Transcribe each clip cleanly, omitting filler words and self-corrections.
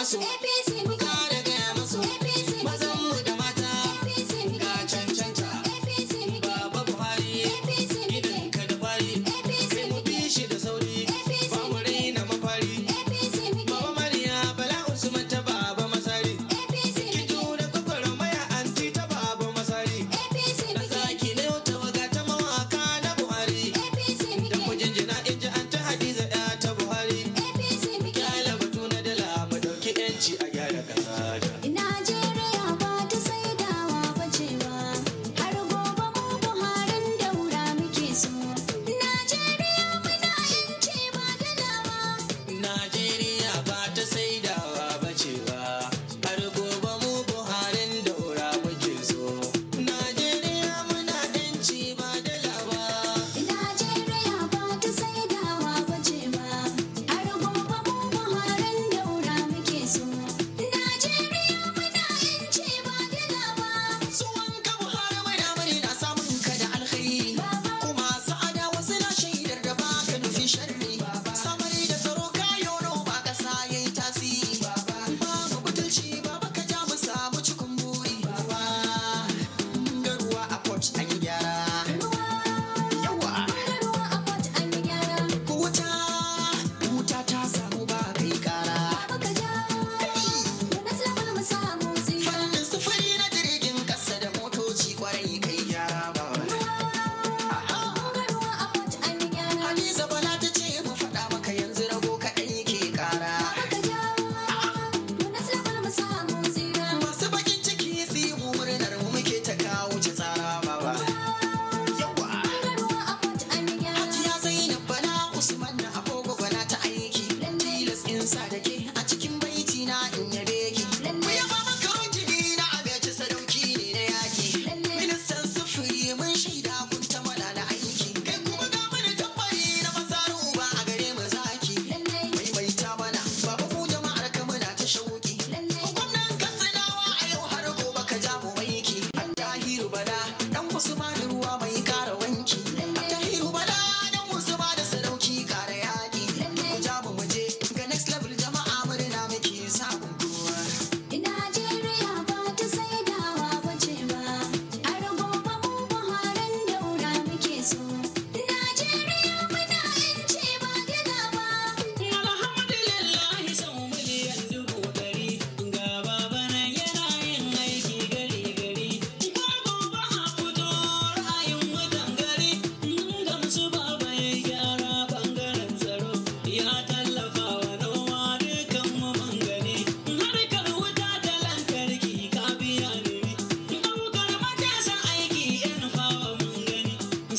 masu APC mu kara gaya masu APC mazan mu da mata APC ga cancanta APC Baba Buhari APC idan ka da fari APC mu bi shi da sauri ba mu raina mafari APC Baba Mariya Bala Usman ta Baba Masari APC ki jura kokarin maya anti ta Baba Masari APC da zaki ne ta waga ta mawaka na Buhari APC da mu jinjina inji an ta Hadiza ya ta Buhari APC kyala batu na dala mu dauki yanci a gyara kasa Najeriya ba ta saidawa ba cewa har gobe mu Buharin daura muke so. Najeriya muna yanci ba dalawa. Najeriya ba ta saidawa ba cewa har gobe mu Buharin daura muke so. Najeriya muna yanci ba dalawa. Najeriya ba ta saidawa ba cewa har gobe mu Buharin daura muke so. Najeriya muna yanci ba dalawa. Suwan ka Buhari mai damari na samun ka da alkhairi kuma sa'ada wasu na shaidar da baka nufi sharri samari da tsaro kayo ba kasa yayi tasiri babu butulci baba ka ja mu samu cikin buri ga ruwa a port an yi gyara yawa Ruwa a pot an yi gyara. wuta ta samu ba kai kara Baka ja wani sabon mu samu tsira. fannin sufuri na jirgin kasa da motoci kwarai kai gyara ba Ruwa a pot an yi gyara. Hadiza Bala ta ce mu faɗa maka yanzu rago kaɗai ke ƙara. Baka ja wani sabon mu samu tsira. Masu bakin ciki su yi mu murnar mu muke ta kawo ci tsara baba. Yawa. Ruwa a pot an yi gyara. Hajiya Zainab Bala Usman na agogo bana ta aiki. Tilas in sa da ke a cikin baiti na in yabe ki. Mu yaba maka jini na agaci sadauki ne na yaki. Ministan sufuri mun shaida kun ta mala da aiki. Kai kuma ga mana tambari na masaru uba a gare mu zaki. Maimaita mana baba ku jama'ar ka muna ta shauki. Gwamnan Katsinawa a yau har gobe ka ja mu maiki. Tahiru Bala dan Usman ruwa mai kara wanki. Tahiru Bala dan Usman da sadauki kara yaki. Ku ja mu muje ga next level jama'a murna muke samun kowa. Najeriya ba ta saidawa ba cewa har gobe mu Buharin daura muke so. Najeriya muna yanci ba dalawa. Alhamdulillah sau miliyan 100,000 ga baba nan yana yin aiki gari gari. Ba gobe a fito ra'ayin mutan gari. Mun gamsu baba ya gyara bangaren tsaro. Ya tallafa wa noma dukan mu mun gani. Harkar wuta da lantarki ka biya ni. Ɗaukar matasan aiki yan fawa mun gani.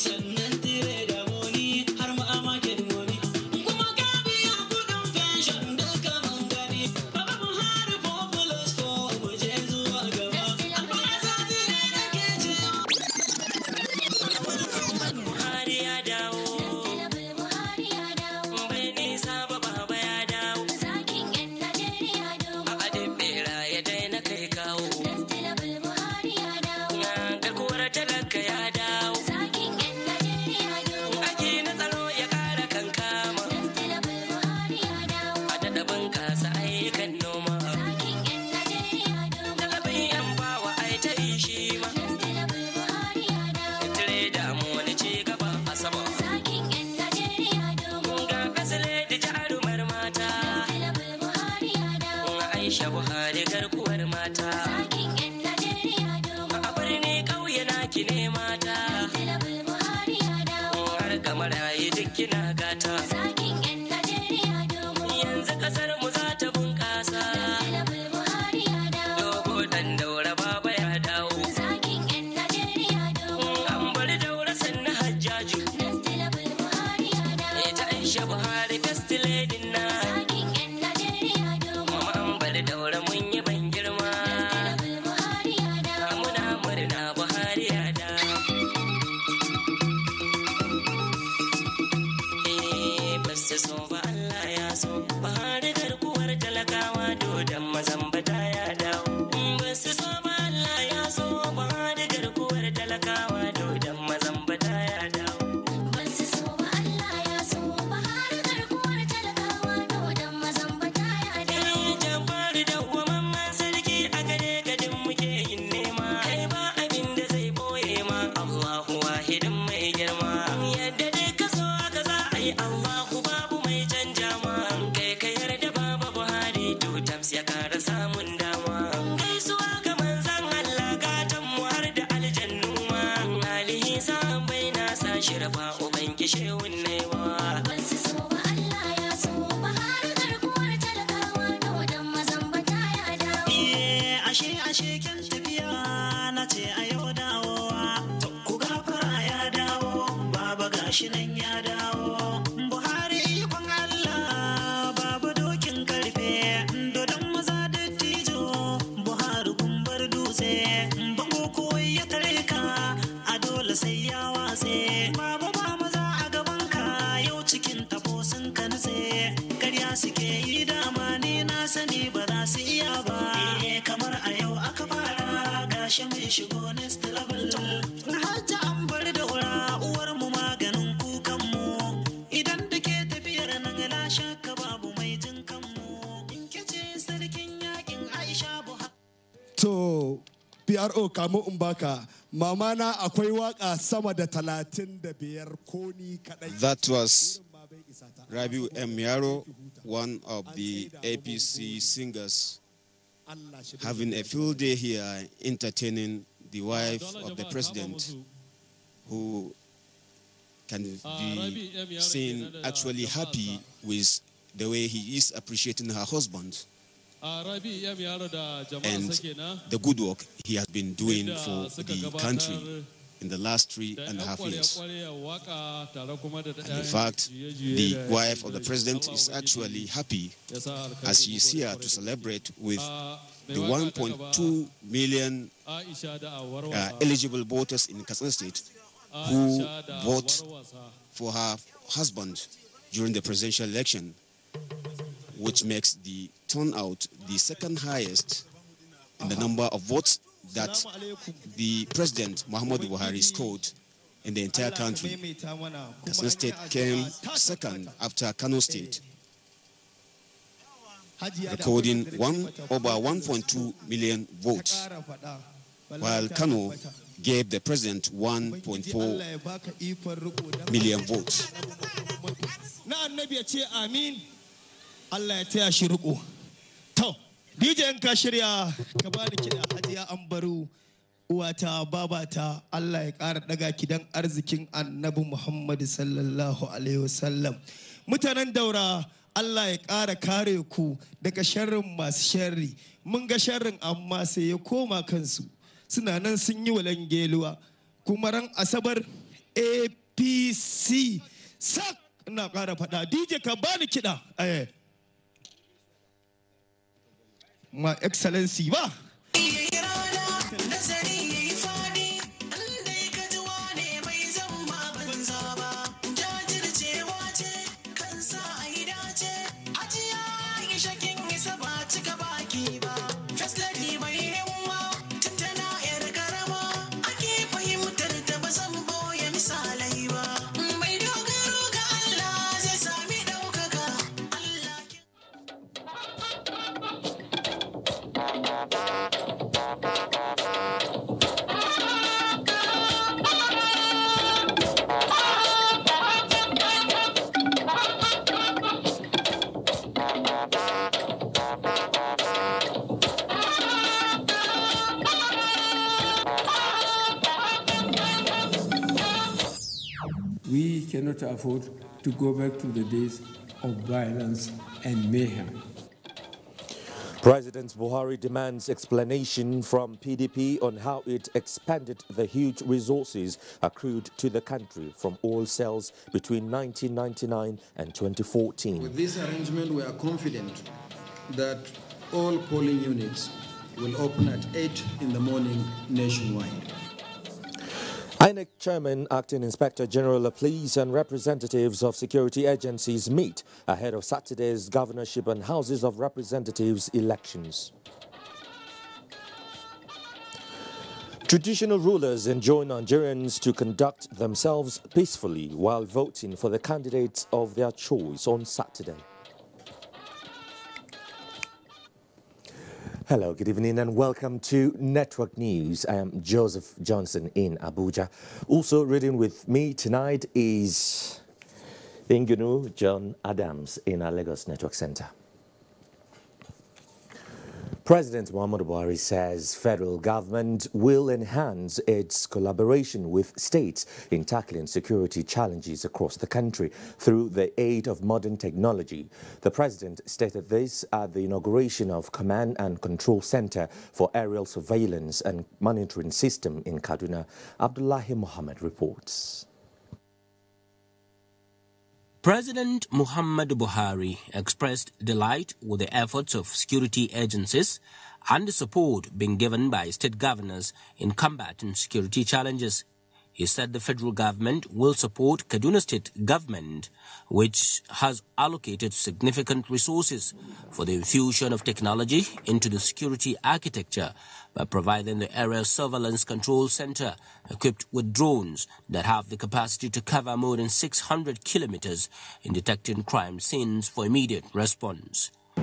Sannan tire da moni har ma market money. Kuma ka biya kuɗin pension duka mun gani. Baba Buhari populous ko mu je zuwa gaba. Albasa tire da ke cewa. Buhari ya dawo. Buhari ya dawo. Bai nisa ba baba ya dawo. Zakin 'yan Najeriya dogo. A adin bera ya daina kai kawo. Buhari ya dawo. Garkuwar talaka ya dawo. Zakin 'yan Najeriya dogo. Aiki na tsaro ya ƙara kankama. Buhari ya dawo. A daɗa bunƙasa ayyukan noma. Zakin 'yan Najeriya dogo. Talabin yan bawa ai ta yi shi ma. Buhari ya dawo. Tire da mu wani ci gaba a sama. Zakin 'yan Najeriya dogo. Ga kasale da jarumar mata. Buhari ya dawo. Aisha Buhari garkuwar mata. Zakin 'yan Najeriya dogo. A birni ƙauye na ki ne mata. Buhari ya dawo. Har ga marayi duk kina gata. Zakin 'yan Najeriya dogo. Yanzu ƙasar mu za ta bunƙasa. Buhari ya dawo. Dogo dan daura baba ya dawo. Zakin 'yan Najeriya dogo. An bar daura sannan hajjaju. Buhari ya dawo. Ita Aisha Buhari first lady na. Zakin 'yan Najeriya dogo. Mama an bar daura mun yi ban girma. Adams ya kara samun dama. Gaisuwa ga manzan Allah gatan mu har da aljannu ma. Alihi sahabbai na sa shirfa uban kishewun naiwa. Wasu so ba Allah ya so ba har garkuwar talakawa dodon mazambata ya dawo. Ashe kyan tafiya na ce a yau dawowa. Ku gafara ya dawo, baba gashi nan ya dawo. Buhari ikon Allah, baba dokin karfe. Dodon maza dattijo, Buhari kumbar dutse. Bango kowai ya tare ka, a dole sai ya watse. Baba ba maza a gaban ka, yau cikin tabo sun ka nutse. Karya suke yi dama ni na sani ba za su iya ba. Kamar a yau aka fara gashi mai shigo next level. Hajji an bar da wura uwar mu maganin kukan mu. Idan da ke tafiyar nan la shakka babu mai jin kanmu. In kice sarkin yakin Aisha Buhari. To, PRO kamu in baka, mama na akwai waka sama da 35 ko ni kadai. That was Rabiu M. Yaro, one of the APC singers, having a field day here, entertaining the wife of the president, who can be seen actually happy with the way he is appreciating her husband and the good work he has been doing for the country in the last 3.5 years. And in fact, the wife of the president is actually happy as she is here to celebrate with the 1.2 million eligible voters in Katsina State who vote for her husband during the presidential election, which makes the turnout the second highest in the number of votes that the president, Muhammadu Buhari, scored in the entire country. Katsina State came second after Kano State, recording over 1.2 million votes, while Kano gave the president 1.4 million votes. DJ in ka shirya ka bani kiɗa Hajiya Ambaru uwata babata Allah ya ƙara daga kidan arzikin Annabi Muhammad sallallahu alaihi wasallam. Mutanen Daura Allah ya ƙara kare ku daga sharrin masu sharri. Mun ga sharrin amma sai ya koma kansu. Suna nan sun yi walangeluwa. Kuma ran Asabar APC sak ina ƙara faɗa DJ ka bani kiɗa. My Excellency ba. We cannot afford to go back to the days of violence and mayhem. President Buhari demands explanation from PDP on how it expanded the huge resources accrued to the country from oil sales between 1999 and 2014. With this arrangement, we are confident that all polling units will open at 8 in the morning nationwide. INEC Chairman, Acting Inspector General of Police and representatives of security agencies meet ahead of Saturday's governorship and Houses of Representatives elections. Traditional rulers enjoin Nigerians to conduct themselves peacefully while voting for the candidates of their choice on Saturday. Hello, good evening and welcome to Network News. I am Joseph Johnson in Abuja. Also reading with me tonight is Ingunu John Adams in our Lagos Network Center. President Muhammadu Buhari says federal government will enhance its collaboration with states in tackling security challenges across the country through the aid of modern technology. The president stated this at the inauguration of Command and Control Center for Aerial Surveillance and Monitoring System in Kaduna. Abdullahi Mohammed reports. President Muhammadu Buhari expressed delight with the efforts of security agencies and the support being given by state governors in combating security challenges. He said the federal government will support Kaduna State government, which has allocated significant resources for the infusion of technology into the security architecture by providing the Aerial Surveillance Control Center equipped with drones that have the capacity to cover more than 600 kilometers in detecting crime scenes for immediate response. The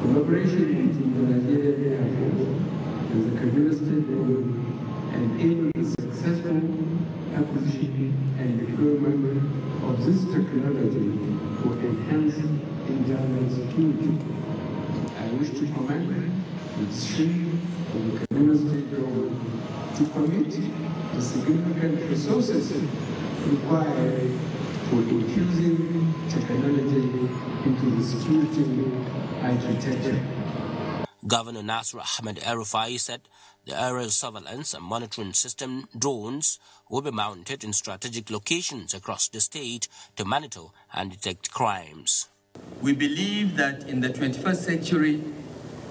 collaboration between the Nigerian Air Force and the Kaduna State government and aid the successful acquisition and deployment of this technology for enhanced internal security. I wish to commend the stream of the Kaduna State government to commit the significant resources required for infusing technology into the security architecture. Governor Nasir Ahmed El-Rufai said the aerial surveillance and monitoring system drones will be mounted in strategic locations across the state to monitor and detect crimes. We believe that in the 21st century,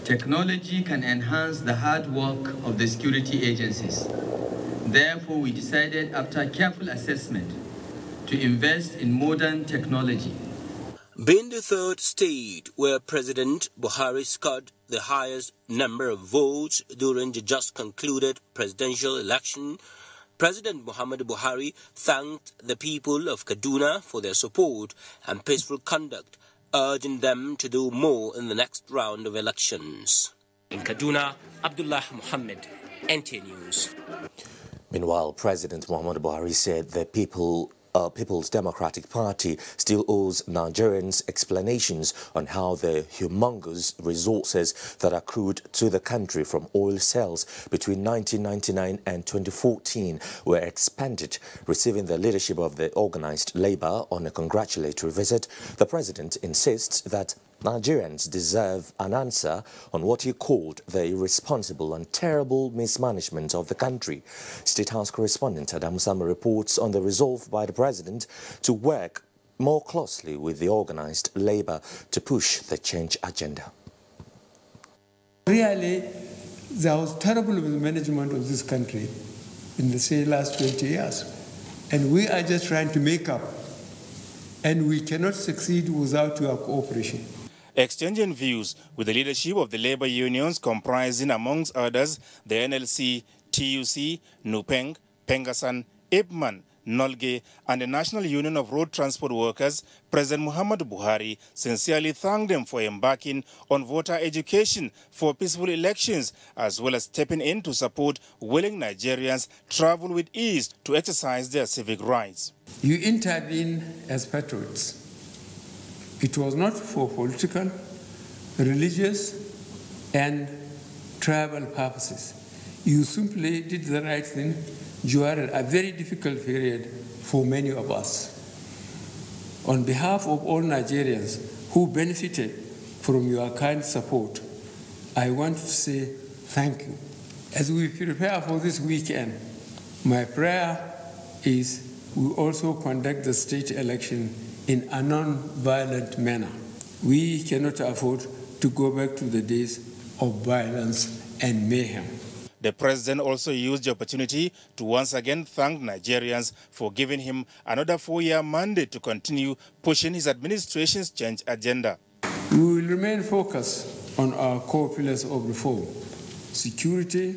technology can enhance the hard work of the security agencies. Therefore, we decided after careful assessment to invest in modern technology. Being the third state where President Buhari scored the highest number of votes during the just concluded presidential election, President Muhammadu Buhari thanked the people of Kaduna for their support and peaceful conduct, urging them to do more in the next round of elections. In Kaduna, Abdullah Muhammad, NT News. Meanwhile, President Muhammadu Buhari said the People's Democratic Party still owes Nigerians explanations on how the humongous resources that accrued to the country from oil sales between 1999 and 2014 were expended. Receiving the leadership of the organized labor on a congratulatory visit, the president insists that Nigerians deserve an answer on what he called the irresponsible and terrible mismanagement of the country. State House correspondent Adam Sama reports on the resolve by the president to work more closely with the organized labor to push the change agenda. Really, there was terrible mismanagement of this country in the last 20 years. And we are just trying to make up. And we cannot succeed without your cooperation. Exchanging views with the leadership of the labor unions comprising, amongst others, the NLC, TUC, NUPENG, Pengasan, IPMAN, Nolge, and the National Union of Road Transport Workers, President Muhammadu Buhari sincerely thanked them for embarking on voter education for peaceful elections, as well as stepping in to support willing Nigerians travel with ease to exercise their civic rights. You intervene as patriots. It was not for political, religious, and tribal purposes. You simply did the right thing during a very difficult period for many of us. On behalf of all Nigerians who benefited from your kind support, I want to say thank you. As we prepare for this weekend, my prayer is we also conduct the state election in a non-violent manner. We cannot afford to go back to the days of violence and mayhem. The president also used the opportunity to once again thank Nigerians for giving him another 4-year mandate to continue pushing his administration's change agenda. We will remain focused on our core pillars of reform: security,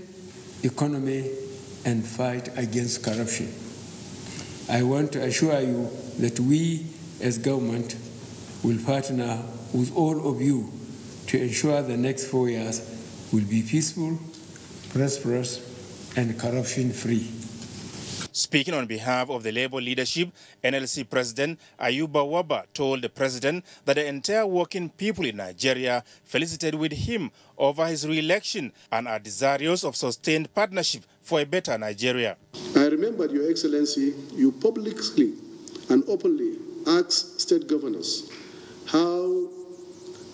economy, and fight against corruption. I want to assure you that we, as government, will partner with all of you to ensure the next 4 years will be peaceful, prosperous, and corruption-free. Speaking on behalf of the Labour leadership, NLC President Ayuba Waba told the president that the entire working people in Nigeria felicitated with him over his re-election and are desirous of sustained partnership for a better Nigeria. I remember, Your Excellency, you publicly and openly asked state governors, how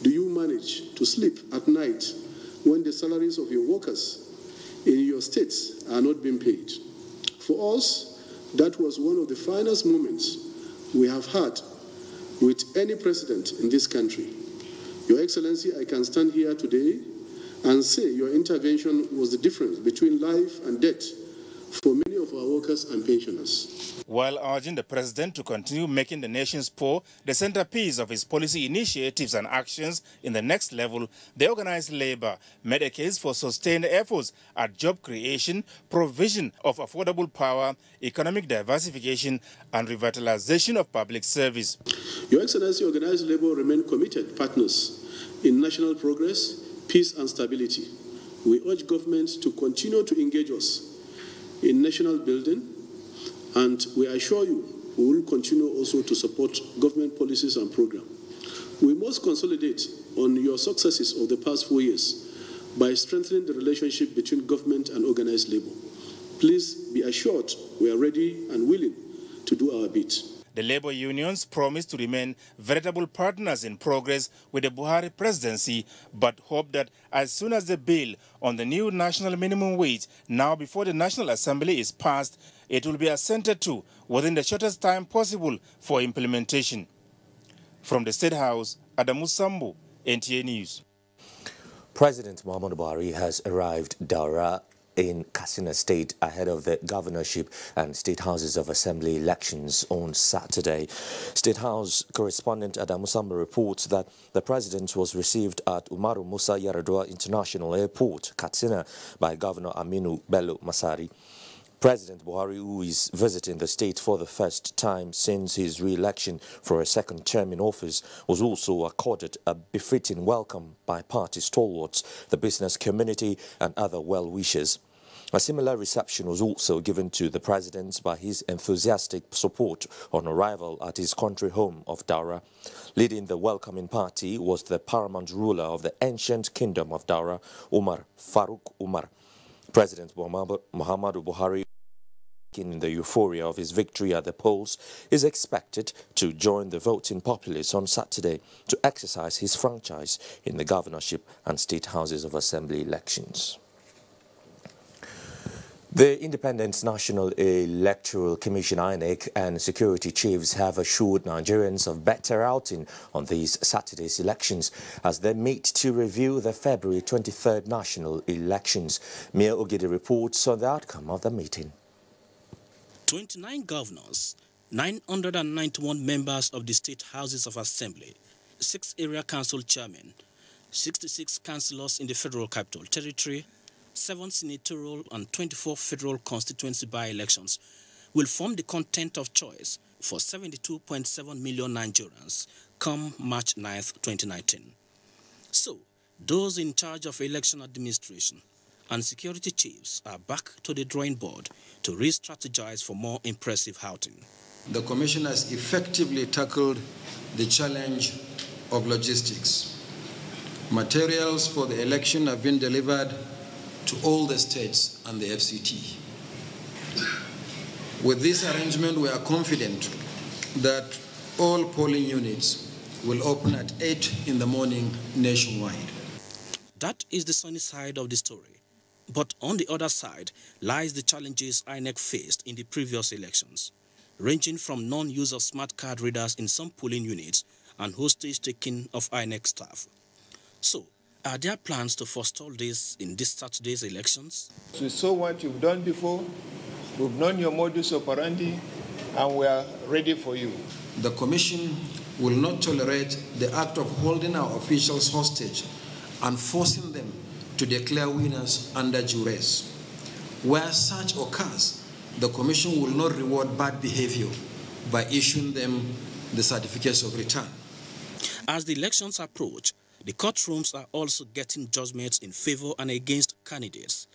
do you manage to sleep at night when the salaries of your workers in your states are not being paid? For us, that was one of the finest moments we have had with any president in this country. Your Excellency, I can stand here today and say your intervention was the difference between life and death for many of our workers and pensioners. While urging the president to continue making the nation's poor the centerpiece of his policy initiatives and actions in the next level, the organized labor made a case for sustained efforts at job creation, provision of affordable power, economic diversification, and revitalization of public service. Your Excellency, organized labor remain committed partners in national progress, peace, and stability. We urge governments to continue to engage us in national building, and we assure you we will continue also to support government policies and programs. We must consolidate on your successes of the past 4 years by strengthening the relationship between government and organized labor. Please be assured we are ready and willing to do our bit. The labor unions promised to remain veritable partners in progress with the Buhari presidency, but hope that as soon as the bill on the new national minimum wage, now before the National Assembly, is passed, it will be assented to within the shortest time possible for implementation. From the State House, Adamu Sambo, NTA News. President Muhammadu Buhari has arrived Daura in Katsina State ahead of the governorship and State Houses of Assembly elections on Saturday. State House correspondent Adamu Sambo reports that the president was received at Umaru Musa Yar'Adua International Airport, Katsina, by Governor Aminu Bello Masari. President Buhari, who is visiting the state for the first time since his re-election for a second term in office, was also accorded a befitting welcome by party stalwarts, the business community and other well-wishers. A similar reception was also given to the president by his enthusiastic support on arrival at his country home of Daura. Leading the welcoming party was the paramount ruler of the ancient kingdom of Daura, Umar Faruk Umar. President Muhammadu Buhari, in the euphoria of his victory at the polls, is expected to join the voting populace on Saturday to exercise his franchise in the governorship and State Houses of Assembly elections. The Independent National Electoral Commission INEC and security chiefs have assured Nigerians of better outing on these Saturday's elections as they meet to review the February 23rd national elections. Mia Ogede reports on the outcome of the meeting. 29 governors, 991 members of the State Houses of Assembly, 6 area council chairmen, 66 councillors in the Federal Capital Territory, 7 senatorial and 24 federal constituency by-elections will form the content of choice for 72.7 million Nigerians come March 9th, 2019. So, those in charge of election administration and security chiefs are back to the drawing board to re-strategize for more impressive outing. The Commission has effectively tackled the challenge of logistics. Materials for the election have been delivered to all the states and the FCT. With this arrangement, we are confident that all polling units will open at 8 in the morning nationwide. That is the sunny side of the story. But on the other side lies the challenges INEC faced in the previous elections, ranging from non-use of smart card readers in some polling units and hostage-taking of INEC staff. So, are there plans to forestall this in this Saturday's elections? We saw what you've done before, we've known your modus operandi, and we are ready for you. The Commission will not tolerate the act of holding our officials hostage and forcing them to declare winners under duress. Where such occurs, the Commission will not reward bad behavior by issuing them the certificates of return. As the elections approach, the courtrooms are also getting judgments in favor and against candidates.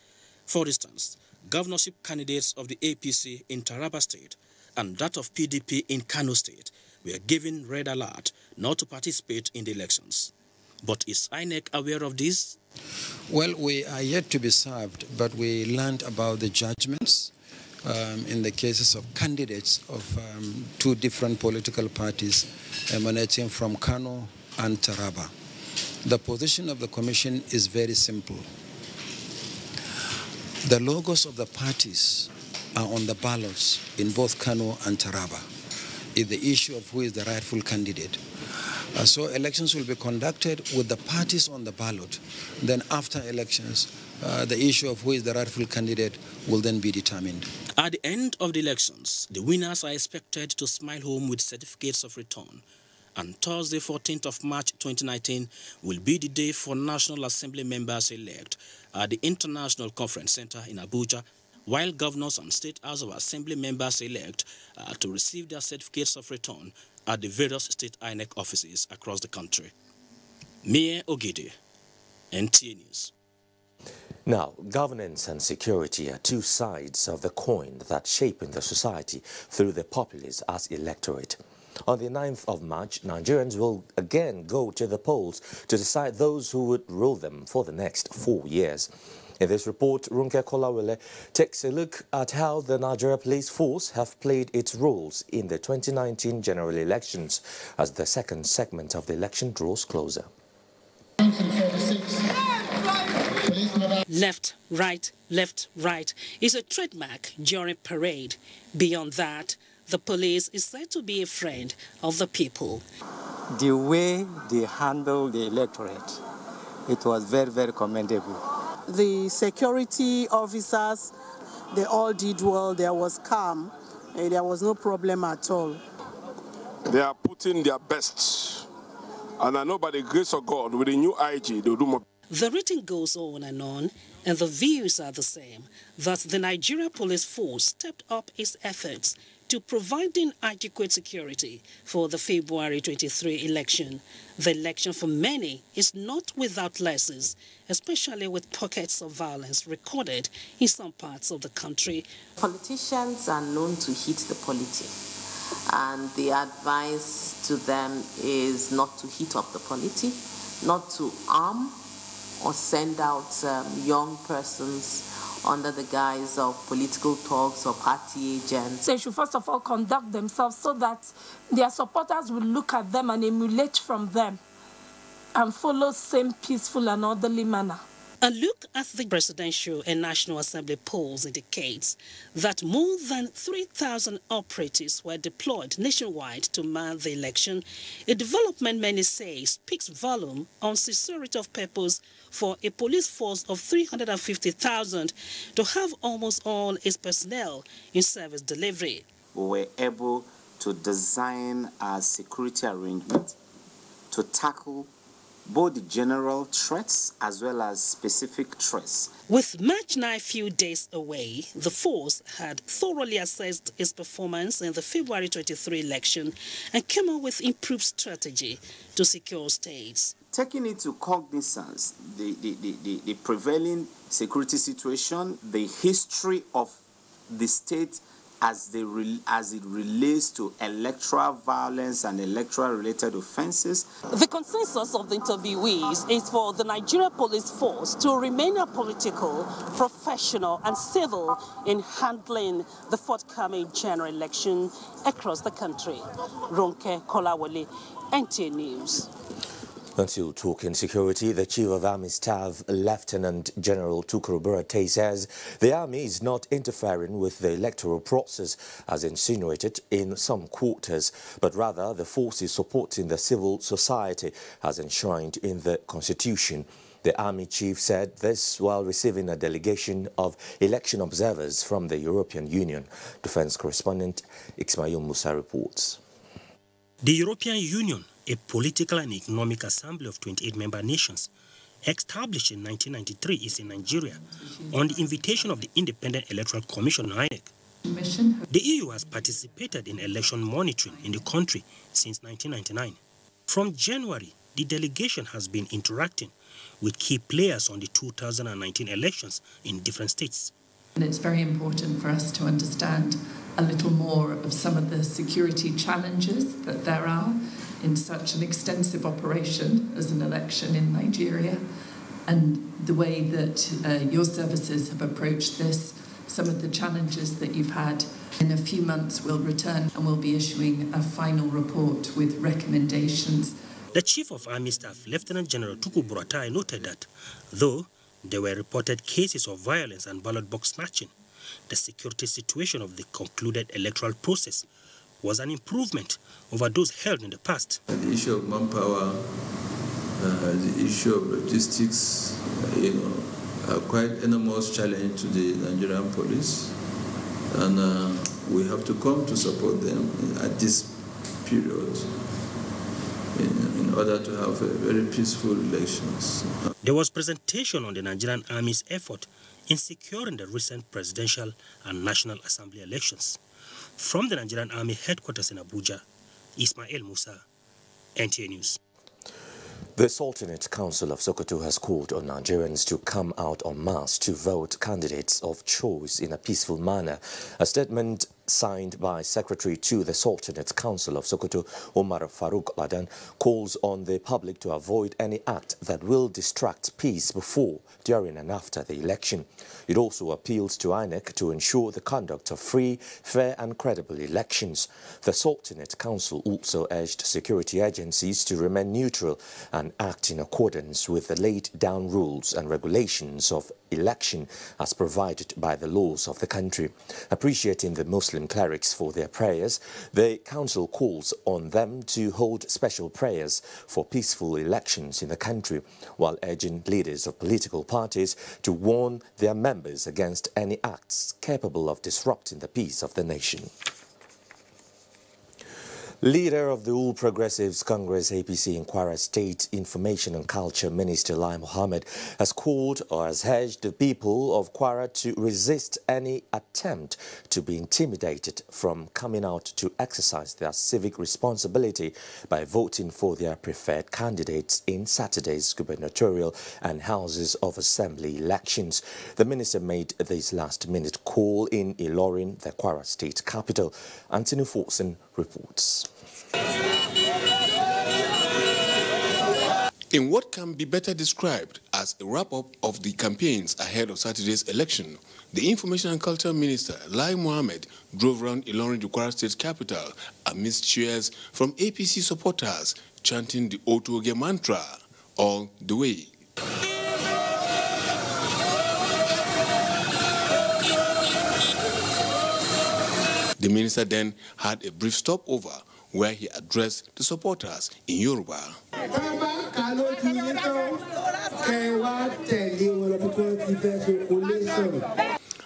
For instance, governorship candidates of the APC in Taraba State and that of PDP in Kano State were given red alert not to participate in the elections. But is INEC aware of this? Well, we are yet to be served, but we learned about the judgments in the cases of candidates of two different political parties emanating from Kano and Taraba. The position of the Commission is very simple. The logos of the parties are on the ballots in both Kano and Taraba. It's the issue of who is the rightful candidate. So elections will be conducted with the parties on the ballot. Then after elections, the issue of who is the rightful candidate will then be determined. At the end of the elections, the winners are expected to smile home with certificates of return. And Thursday, 14th of March 2019, will be the day for National Assembly members-elect at the International Conference Center in Abuja, while governors and State House of Assembly members-elect are to receive their certificates of return at the various state INEC offices across the country. Mie Ogede, NTA News. Now, governance and security are two sides of the coin that shape the society through the populace as electorate. On the 9th of March, Nigerians will again go to the polls to decide those who would rule them for the next 4 years. In this report, Runke Kolawole takes a look at how the Nigeria Police Force have played its roles in the 2019 general elections as the second segment of the election draws closer. Left, right is a trademark during parade. Beyond that, the police is said to be a friend of the people. The way they handle the electorate, it was very, very commendable. The security officers, they all did well. There was calm. There was no problem at all. They are putting their best. And I know by the grace of God, with the new IG, they'll do more. The written goes on, and the views are the same, that the Nigeria Police Force stepped up its efforts to providing adequate security for the February 23 election. The election for many is not without lessons, especially with pockets of violence recorded in some parts of the country. Politicians are known to hit the polity, and the advice to them is not to hit up the polity, not to arm or send out young persons under the guise of political talks or party agents. They should first of all conduct themselves so that their supporters will look at them and emulate from them and follow same peaceful and orderly manner. A look at the Presidential and National Assembly polls indicates that more than 3,000 operatives were deployed nationwide to man the election, a development many say speaks volume on sincerity of purpose for a police force of 350,000 to have almost all its personnel in service delivery. We were able to design a security arrangement to tackle both the general threats as well as specific threats. With March 9 few days away, the force had thoroughly assessed its performance in the February 23 election and came up with improved strategy to secure states. Taking into cognizance the prevailing security situation, the history of the state as it relates to electoral violence and electoral-related offences. The consensus of the interviewees is for the Nigeria Police Force to remain apolitical, professional and civil in handling the forthcoming general election across the country. Ronke Kolawole, NTA News. Until talking security, the Chief of Army Staff, Lieutenant General Tukur Buratai, says the Army is not interfering with the electoral process as insinuated in some quarters, but rather the force is supporting the civil society as enshrined in the Constitution. The Army Chief said this while receiving a delegation of election observers from the European Union. Defense correspondent Ismail Musa reports. The European Union, a political and economic assembly of 28 member nations, established in 1993, is in Nigeria on the invitation of the Independent Electoral Commission, INEC. The EU has participated in election monitoring in the country since 1999. From January, the delegation has been interacting with key players on the 2019 elections in different states. And it's very important for us to understand a little more of some of the security challenges that there are in such an extensive operation as an election in Nigeria, and the way that your services have approached this, some of the challenges that you've had. In a few months, we'll return and we'll be issuing a final report with recommendations. The Chief of Army Staff, Lieutenant General Tuku Buratai, noted that, though there were reported cases of violence and ballot box snatching, the security situation of the concluded electoral process was an improvement over those held in the past. The issue of manpower, the issue of logistics, are quite enormous challenge to the Nigerian police, and we have to come to support them at this period in order to have a very peaceful elections. There was presentation on the Nigerian Army's effort in securing the recent presidential and National Assembly elections. From the Nigerian Army headquarters in Abuja, Ismail Musa, NTA News. The Sultanate Council of Sokoto has called on Nigerians to come out en masse to vote candidates of choice in a peaceful manner. A statement signed by Secretary to the Sultanate Council of Sokoto, Omar Farouk Ladan, calls on the public to avoid any act that will distract peace before, during and after the election. It also appeals to INEC to ensure the conduct of free, fair and credible elections. The Sultanate Council also urged security agencies to remain neutral and act in accordance with the laid down rules and regulations of election as provided by the laws of the country. Appreciating the Muslim clerics for their prayers, the council calls on them to hold special prayers for peaceful elections in the country, while urging leaders of political parties to warn their members against any acts capable of disrupting the peace of the nation. Leader of the All Progressives Congress APC in Kwara State, Information and Culture Minister Lai Mohammed has called or has urged the people of Kwara to resist any attempt to be intimidated from coming out to exercise their civic responsibility by voting for their preferred candidates in Saturday's gubernatorial and Houses of Assembly elections. The minister made this last-minute call in Ilorin, the Kwara State capital. Anthony Forson reports. In what can be better described as a wrap-up of the campaigns ahead of Saturday's election, the Information and Culture Minister, Lai Mohammed, drove around Ilorin, the Kwara State capital, amidst cheers from APC supporters chanting the Otoge mantra, all the way. The minister then had a brief stopover where he addressed the supporters in Yoruba.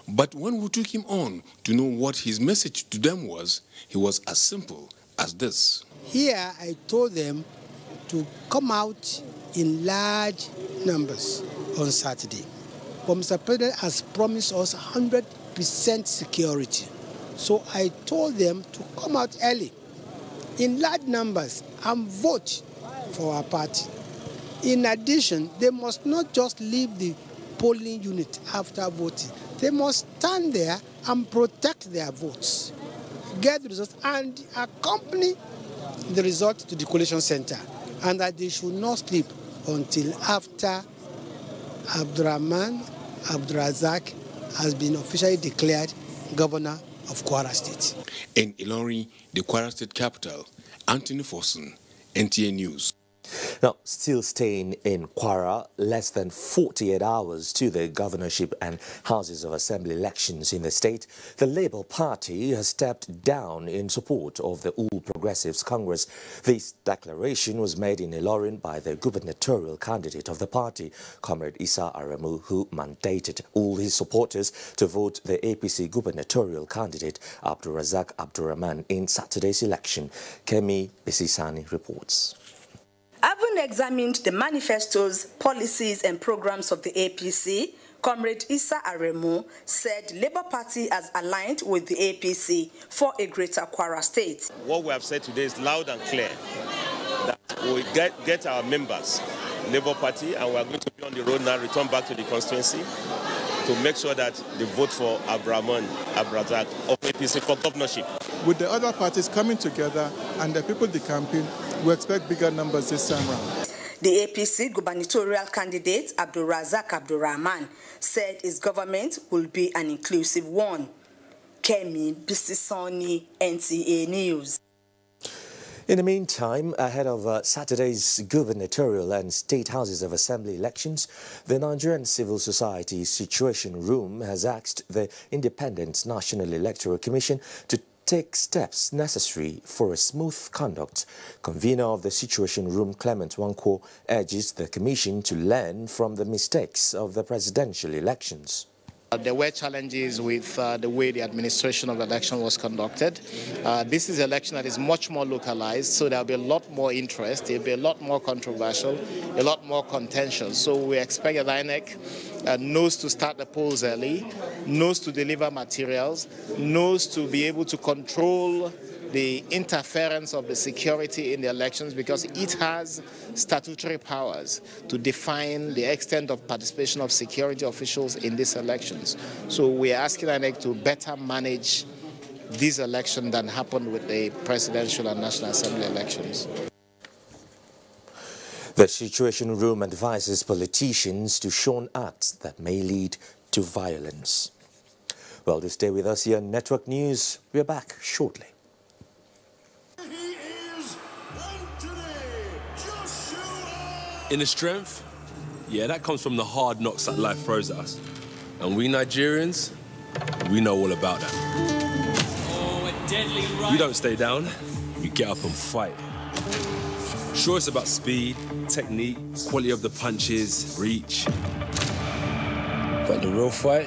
But when we took him on to know what his message to them was, he was as simple as this. Here I told them to come out in large numbers on Saturday. But Mr. President has promised us 100% security. So I told them to come out early in large numbers and vote for our party. In addition, they must not just leave the polling unit after voting. They must stand there and protect their votes, get the results, and accompany the result to the collation center, and that they should not sleep until after Abdurrahman Abdurazak has been officially declared governor of Kwara State. In Ilorin, the Kwara State capital, Anthony Forson, NTA News. Now, still staying in Kwara, less than 48 hours to the governorship and Houses of Assembly elections in the state, the Labour Party has stepped down in support of the All Progressives Congress. This declaration was made in Ilorin by the gubernatorial candidate of the party, Comrade Issa Aremu, who mandated all his supporters to vote the APC gubernatorial candidate Abdurazak Abdurrahman in Saturday's election. Kemi Besisani reports. Having examined the manifestos, policies and programs of the APC, Comrade Issa Aremu said Labour Party has aligned with the APC for a greater Kwara State. What we have said today is loud and clear, that we get our members Labour Party, and we are going to be on the road now, return back to the constituency to make sure that they vote for Abrazak of APC for governorship. With the other parties coming together and the people decamping, we expect bigger numbers this time around. The APC gubernatorial candidate, Abdulrazak Abdurrahman, said his government will be an inclusive one. Kemi Bisisoni, NTA News. In the meantime, ahead of Saturday's gubernatorial and state houses of assembly elections, the Nigerian Civil Society Situation Room has asked the Independent National Electoral Commission to take steps necessary for a smooth conduct. Convener of the Situation Room, Clement Wankwo, urges the Commission to learn from the mistakes of the presidential elections. There were challenges with the way the administration of the election was conducted. This is an election that is much more localized, so there will be a lot more interest, it will be a lot more controversial, a lot more contentious. So we expect that INEC knows to start the polls early, knows to deliver materials, knows to be able to control the interference of the security in the elections, because it has statutory powers to define the extent of participation of security officials in these elections. So we are asking INEC to better manage this election than happened with the presidential and National Assembly elections. The Situation Room advises politicians to shun acts that may lead to violence. Well, to stay with us here on Network News, we're back shortly. Inner strength, yeah, that comes from the hard knocks that life throws at us. And we Nigerians, we know all about that. Oh, a deadly right. We don't stay down, we get up and fight. Sure, it's about speed, technique, quality of the punches, reach. But the real fight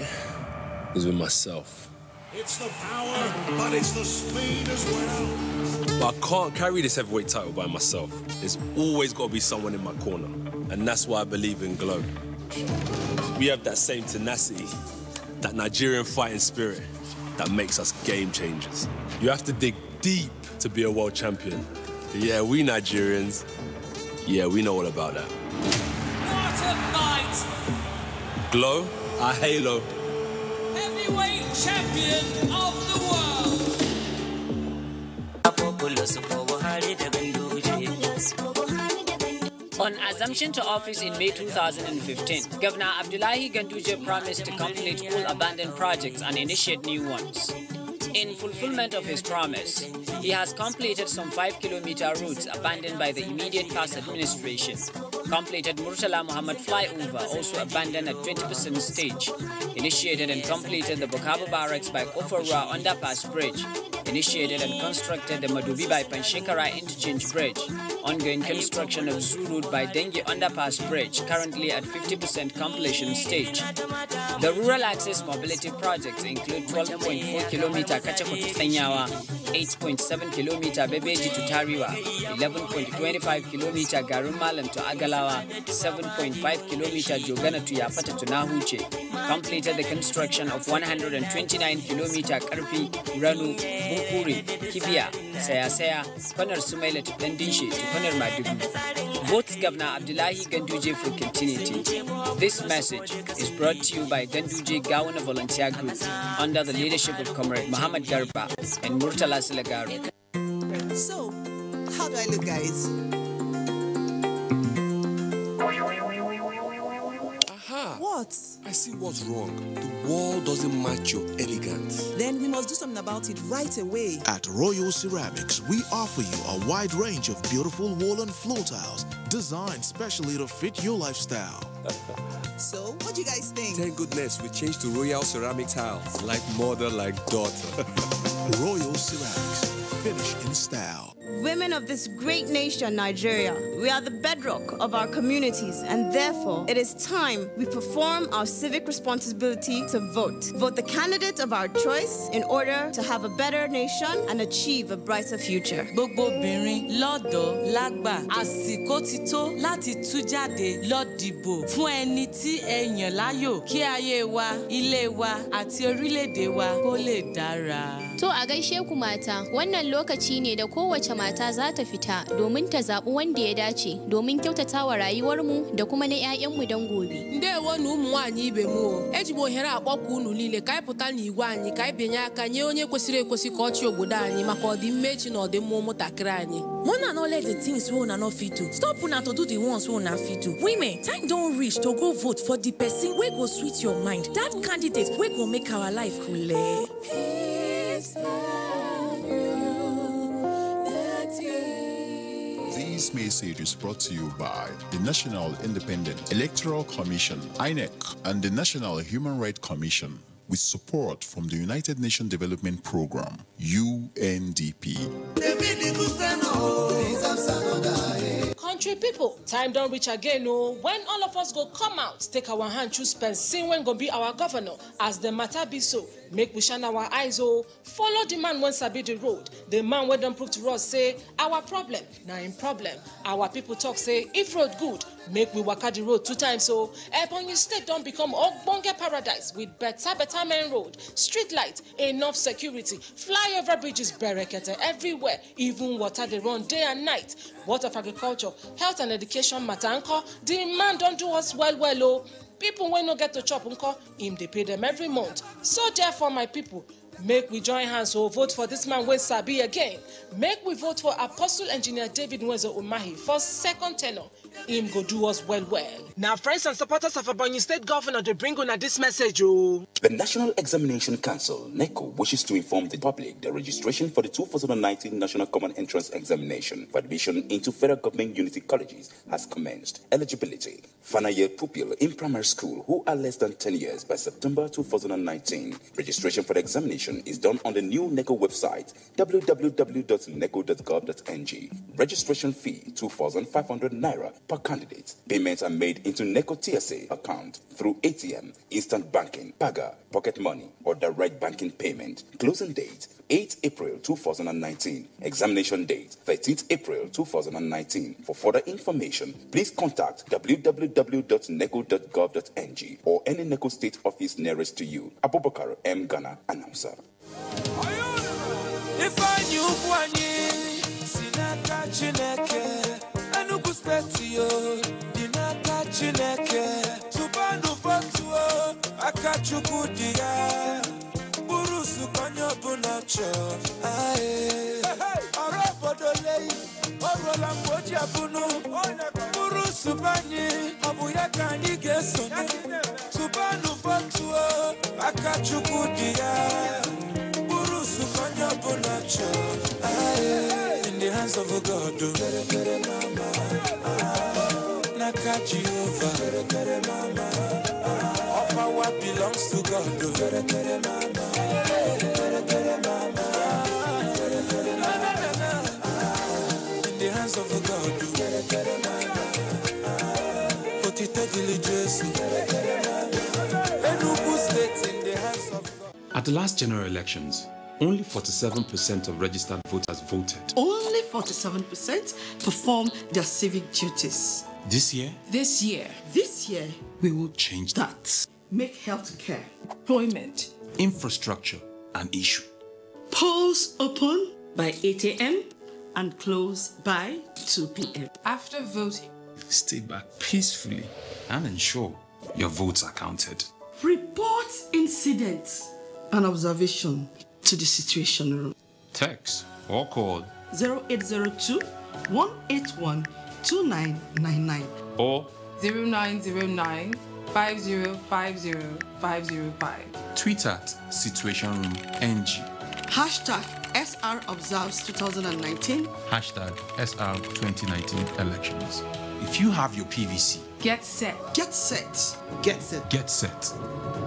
is with myself. It's the power, but it's the speed as well. But I can't carry this heavyweight title by myself. There's always got to be someone in my corner. And that's why I believe in Glow. We have that same tenacity, that Nigerian fighting spirit that makes us game changers. You have to dig deep to be a world champion. But yeah, we Nigerians, yeah, we know all about that. What a fight! Glow, our halo. Heavyweight champion of the world. On assumption to office in May 2015, Governor Abdullahi Ganduje promised to complete all abandoned projects and initiate new ones. In fulfillment of his promise, he has completed some 5-kilometer routes abandoned by the immediate past administration, completed Murtala Muhammad flyover, also abandoned at 20% stage, initiated and completed the Bukavu Barracks by Koforua underpass bridge, initiated and constructed the Madubi by Panshekara interchange bridge, ongoing construction of Zoo Route by Dengue underpass bridge, currently at 50% completion stage. The rural access mobility projects include 12.4 km Kachakoto Tanyawa, 8.7 km Bebeji to Tariwa, 11.25 km Garumalam to Agalawa, 7.5 km Jogana to Yapata to Nahuche. Completed the construction of 129 km Karpi, Ranu, Bukuri, Kibia, Sayasaya, Konar Sumaila to Pendinshi to Konar Madugu. Votes Governor Abdullahi Ganduje for continuity. This message is brought to you by Ganduje Gawana Volunteer Group under the leadership of Comrade Muhammad Garba and Murtala Silagaru. So, how do I look, guys? Aha! What? I see what's wrong. The wall doesn't match your elegance. Then we must do something about it right away. At Royal Ceramics, we offer you a wide range of beautiful wall and floor tiles designed specially to fit your lifestyle. So, what do you guys think? Thank goodness we changed to Royal Ceramic tiles. Like mother, like daughter. Royal Ceramics, finish in style. Women of this great nation, Nigeria, we are the bedrock of our communities, and therefore it is time we perform our civic responsibility to vote. Vote the candidate of our choice in order to have a better nation and achieve a brighter future. Gbogbo obìnrin lọ́dọ̀ lágbà àsìkò ti tó láti tú jáde lọ dìbò fún ẹni tí ẹ yàn láàyò kí ayé wa, ilé wa àti orílẹ̀-èdè wa kó lè dára. To a gaishe ku mata, wannan lokaci ne da kowace mata mata za ta fita domin ta zaɓi wanda ya dace domin kyautatawa rayuwarmu da kuma na 'ya'yanmu don gobe. Ndewo na ụmụ nwaanyị ibe m o. Ejibo ohere akpọkụ unu niile ka anyị pụta n'igwe anyị ka anyị benye aka nye onye kwesịrị ekwesị ka ọ chịa obodo anyị maka ọdịmma echi na ọdịmma ụmụntakịrị anyị. Una no let the things we una no fit do. Stop una to do the ones we una fit do. Women, time don't reach to go vote for the person wey go sweet your mind. That candidate wey go make our life cool. This message is brought to you by the National Independent Electoral Commission, INEC, and the National Human Rights Commission, with support from the United Nations Development Program, UNDP. Country people, time don't reach again, oh, when all of us go come out, take our hand, choose person when go be our governor, as the matter be so. Make we shine our eyes, oh, follow the man when sabi the road. The man when don't prove to us, say, our problem, now in problem. Our people talk, say, if road good, make we walk the road 2 times, so Ebonyi State don't become Ogbonge paradise with better main road, street light, enough security, flyover bridges, barricades everywhere, even water they run day and night. What of agriculture, health and education matter, uncle, the man don't do us well, oh. People when no get to chop, uncle, him they pay them every month. So therefore, my people, make we join hands or vote for this man when Sabi again. Make we vote for Apostle Engineer David Nwezo Umahi for 2nd tenure. Him go do us well. Now, friends and supporters of Ebonyi State Governor, they bring on this message, oh. The National Examination Council, NECO, wishes to inform the public the registration for the 2019 National Common Entrance Examination for admission into federal government unity colleges has commenced. Eligibility: final year pupil in primary school who are less than 10 years by September 2019. Registration for the examination is done on the new NECO website, www.neco.gov.ng. Registration fee, 2,500 naira per candidate. Payments are made into NECO TSA account through ATM, instant banking, Paga, pocket money, or direct banking payment. Closing date: 8 April 2019. Examination date: 13th April 2019. For further information, please contact www.neco.gov.ng or any NECO state office nearest to you. Abubakar M. Ghana, announcer. Burusu konyo bunacho ae arabodole orola mboji abunu burusu bani abuya kani gesone tubanu fatuo akachukudia burusu konyo bunacho ae in the hands of God mama nakaji over mama all power belongs to God mama. In the hands of God, put it diligence. In the hands of God. At the last general elections, only 47% of registered voters voted. Only 47% performed their civic duties. This year, we will change that. Make healthcare, employment, infrastructure an issue. Polls open by 8 a.m. and close by 2 p.m. After voting, stay back peacefully and ensure your votes are counted. Report incidents and observation to the situation room. Text or call 0802 181 2999 or 0909 5050 505. Tweet at Situation Room NG. Hashtag SR Observes 2019. Hashtag SR 2019 Elections. If you have your PVC, get set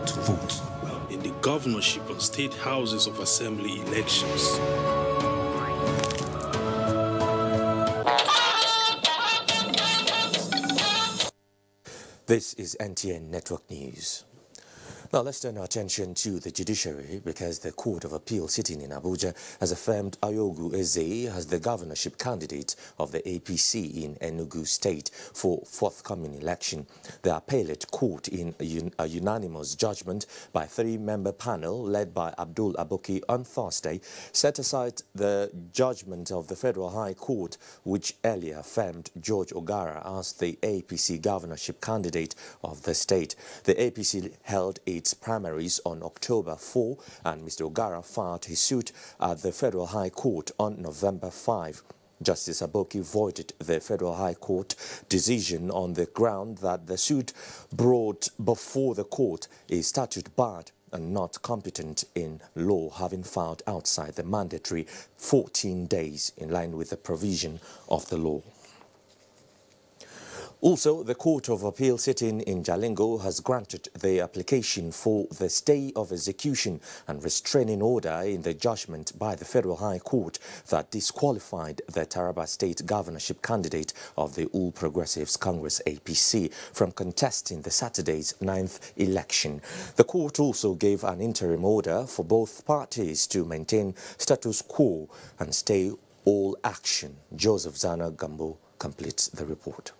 to vote. In the governorship and state houses of assembly elections. This is NTN Network News. Now let's turn our attention to the judiciary because the Court of Appeal sitting in Abuja has affirmed Ayogu Eze as the governorship candidate of the APC in Enugu State for forthcoming election. The appellate court, in a unanimous judgment by three-member panel led by Abdul Aboki on Thursday, set aside the judgment of the Federal High Court, which earlier affirmed George Ogara as the APC governorship candidate of the state. The APC held its primaries on October 4, and Mr. Ogara filed his suit at the Federal High Court on November 5. Justice Aboki voided the Federal High Court decision on the ground that the suit brought before the court is statute barred and not competent in law, having filed outside the mandatory 14 days in line with the provision of the law. Also, the Court of Appeal sitting in Jalingo has granted the application for the stay of execution and restraining order in the judgment by the Federal High Court that disqualified the Taraba State governorship candidate of the All Progressives Congress APC from contesting the Saturday's 9th election. The court also gave an interim order for both parties to maintain status quo and stay all action. Joseph Zana Gambo completes the report.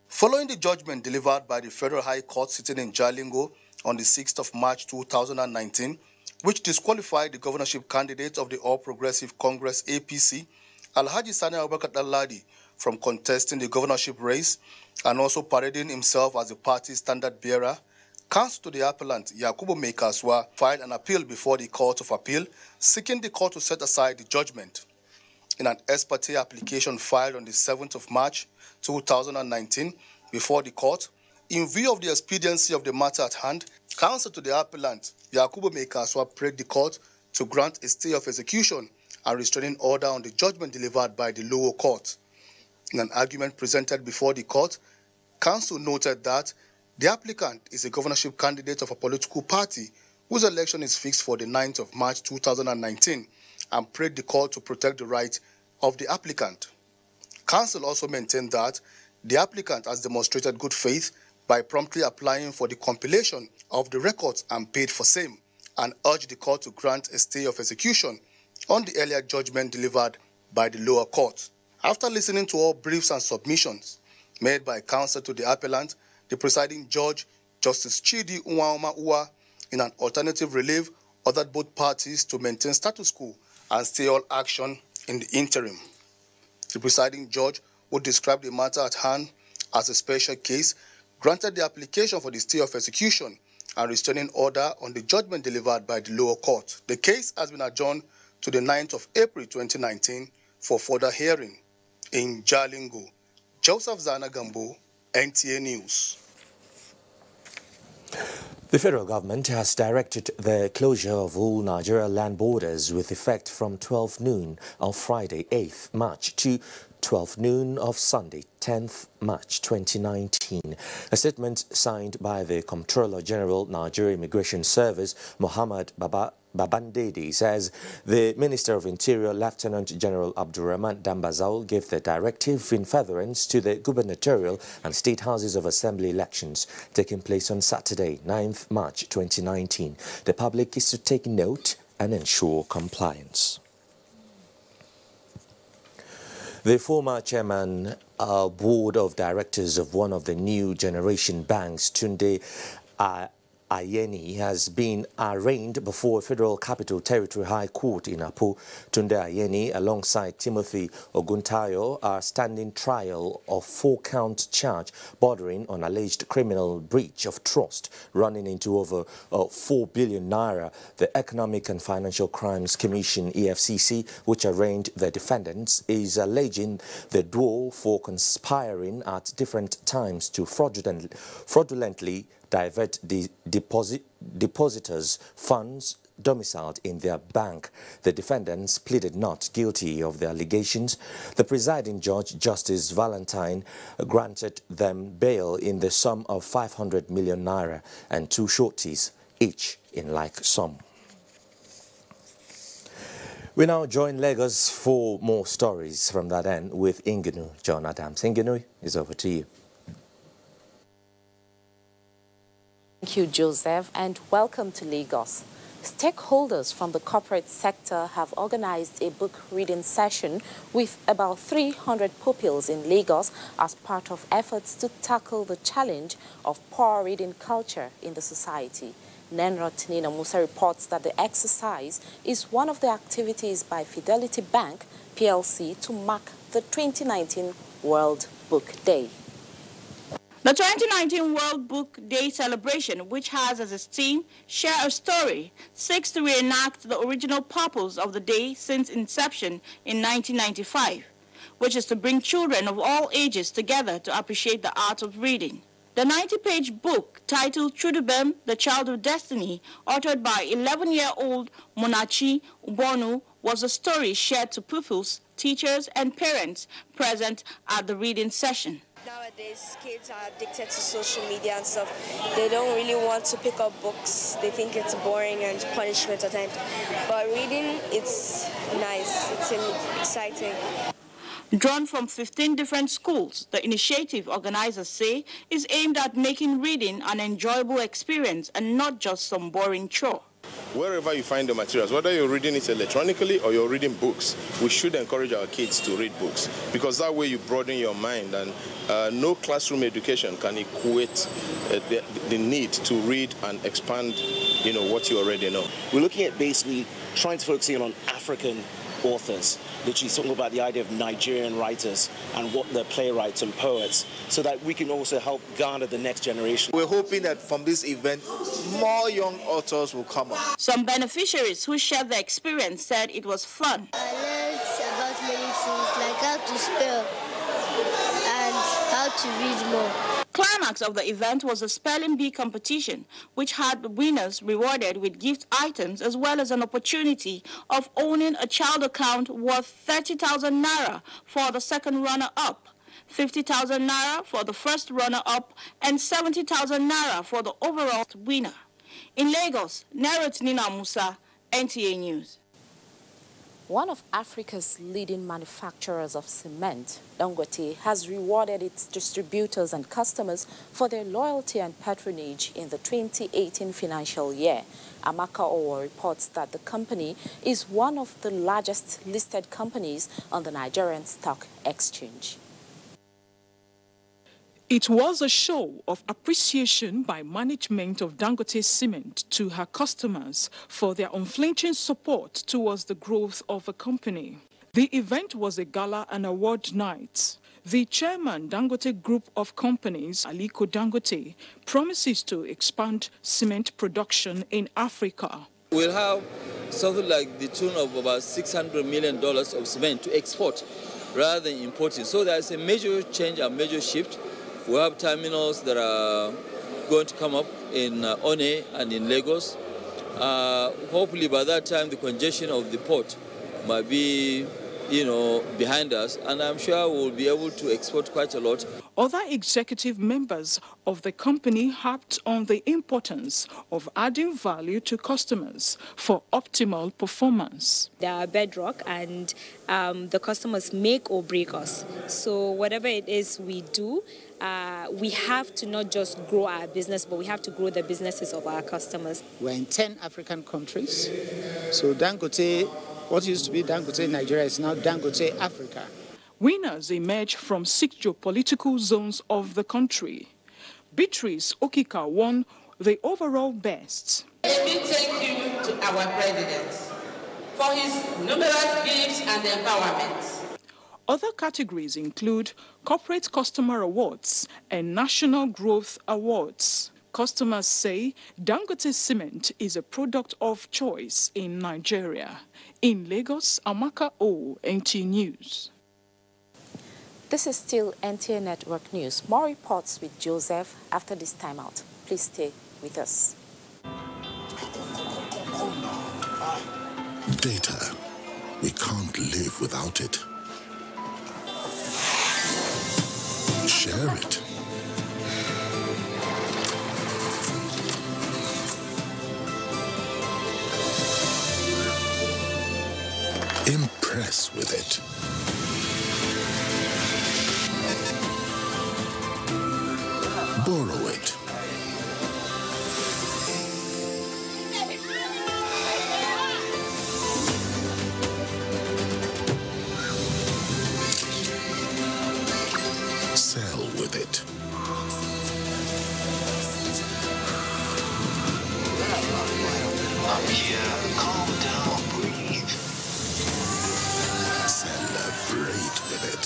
Following the judgment delivered by the Federal High Court sitting in Jalingo on the 6th of March 2019, which disqualified the governorship candidate of the All Progressive Congress APC, Alhaji Sani Abubakar Dalladi, from contesting the governorship race and also parading himself as the party's standard bearer, counsel to the appellant Yakubu Mekaswa filed an appeal before the Court of Appeal, seeking the court to set aside the judgment. In an ex parte application filed on the 7th of March 2019 before the court, in view of the expediency of the matter at hand, counsel to the appellant Yakubu Mekaswa prayed the court to grant a stay of execution and restraining order on the judgment delivered by the lower court. In an argument presented before the court, counsel noted that the applicant is a governorship candidate of a political party whose election is fixed for the 9th of March 2019 and prayed the court to protect the right of the applicant. Counsel also maintained that the applicant has demonstrated good faith by promptly applying for the compilation of the records and paid for same, and urged the court to grant a stay of execution on the earlier judgment delivered by the lower court. After listening to all briefs and submissions made by counsel to the appellant, the presiding judge, Justice Chidi Nwaoma Uwa, in an alternative relief, ordered both parties to maintain status quo and stay all action in the interim. The presiding judge, who described the matter at hand as a special case, granted the application for the stay of execution and restraining order on the judgment delivered by the lower court. The case has been adjourned to the 9th of April 2019 for further hearing. In Jalingo, Joseph Zana Gambo, NTA News. The federal government has directed the closure of all Nigeria land borders with effect from 12 noon on Friday, 8th March to 12 noon of Sunday, 10th March 2019. A statement signed by the Comptroller General, Nigeria Immigration Service, Mohammed Babandede, says the Minister of Interior, Lieutenant General Abdurrahman Dambazao, gave the directive in furtherance to the gubernatorial and state houses of assembly elections taking place on Saturday, 9th March 2019. The public is to take note and ensure compliance. The former chairman board of directors of one of the new generation banks, Tunde Ayeni, has been arraigned before Federal Capital Territory High Court in Apo. Tunde Ayeni, alongside Timothy Oguntayo, are standing trial of 4-count charge bordering on alleged criminal breach of trust running into over 4 billion naira. The Economic and Financial Crimes Commission, EFCC, which arraigned the defendants, is alleging the duo for conspiring at different times to fraudulently divert the depositors' funds domiciled in their bank. The defendants pleaded not guilty of the allegations. The presiding judge, Justice Valentine, granted them bail in the sum of 500 million naira and 2 shorties, each in like sum. We now join Lagos for more stories from that end with Ingenu John Adams. Ingenu, is over to you. Thank you, Joseph, and welcome to Lagos. Stakeholders from the corporate sector have organized a book reading session with about 300 pupils in Lagos as part of efforts to tackle the challenge of poor reading culture in the society. Nenrot Nina Musa reports that the exercise is one of the activities by Fidelity Bank PLC to mark the 2019 World Book Day. The 2019 World Book Day celebration, which has as its theme, Share a Story, seeks to reenact the original purpose of the day since inception in 1995, which is to bring children of all ages together to appreciate the art of reading. The 90-page book, titled Chudubem, The Child of Destiny, authored by 11-year-old Munachi Ubonu, was a story shared to pupils, teachers, and parents present at the reading session. Nowadays, kids are addicted to social media and stuff. They don't really want to pick up books. They think it's boring and punishment at times. But reading, it's nice. It's exciting. Drawn from 15 different schools, the initiative, organizers say, is aimed at making reading an enjoyable experience and not just some boring chore. Wherever you find the materials, whether you're reading it electronically or you're reading books, we should encourage our kids to read books, because that way you broaden your mind, and no classroom education can equate the need to read and expand, what you already know. We're looking at basically trying to focus in on African authors, literally talking about the idea of Nigerian writers and what they're playwrights and poets, so that we can also help garner the next generation. We're hoping that from this event, more young authors will come up. Some beneficiaries who shared their experience said it was fun. I learned about many things, like how to spell and how to read more. Climax of the event was a spelling bee competition, which had the winners rewarded with gift items as well as an opportunity of owning a child account worth 30,000 naira for the second runner-up, 50,000 naira for the first runner-up, and 70,000 naira for the overall winner. In Lagos, Nerot Nina Musa, NTA News. One of Africa's leading manufacturers of cement, Dangote, has rewarded its distributors and customers for their loyalty and patronage in the 2018 financial year. Amaka Owo reports that the company is one of the largest listed companies on the Nigerian Stock Exchange. It was a show of appreciation by management of Dangote Cement to her customers for their unflinching support towards the growth of the company. The event was a gala and award night. The chairman, Dangote Group of Companies, Aliko Dangote, promises to expand cement production in Africa. We'll have something like the tune of about $600 million of cement to export rather than importing. So there's a major change, a major shift. We have terminals that are going to come up in One and in Lagos. Hopefully by that time the congestion of the port might be, behind us, and I'm sure we'll be able to export quite a lot. Other executive members of the company harped on the importance of adding value to customers for optimal performance. They are bedrock, and the customers make or break us. So whatever it is we do, we have to not just grow our business, but we have to grow the businesses of our customers. We're in 10 African countries. So Dangote, what used to be Dangote Nigeria, is now Dangote Africa. Winners emerge from 6 geopolitical zones of the country. Beatrice Okika won the overall best. Let me thank you to our president for his numerous gifts and empowerment. Other categories include Corporate Customer Awards and National Growth Awards. Customers say Dangote Cement is a product of choice in Nigeria. In Lagos, Amaka O, NT News. This is still NTA Network News. More reports with Joseph after this timeout. Please stay with us. Data. We can't live without it. Share it. Impress with it. Borrow it. here. Calm down, breathe. Celebrate with it.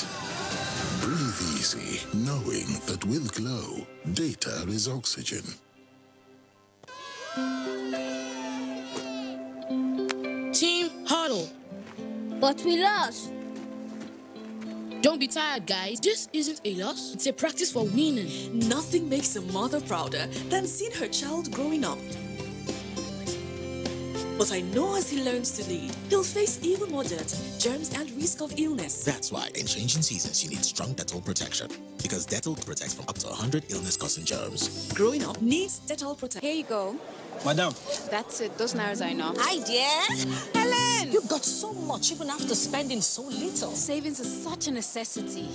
Breathe easy, knowing that with Glow, data is oxygen. Team huddle. But we lost. Don't be tired, guys. This isn't a loss. It's a practice for winning. Nothing makes a mother prouder than seeing her child growing up. But I know as he learns to lead, he'll face even more dirt, germs, and risk of illness. That's why in changing seasons, you need strong Dettol protection. Because Dettol protects from up to 100 illness-causing germs. Growing up needs Dettol protection. Here you go. Madam. That's it. Those naira are enough. Hi, dear. Helen! You've got so much even after spending so little. Savings is such a necessity.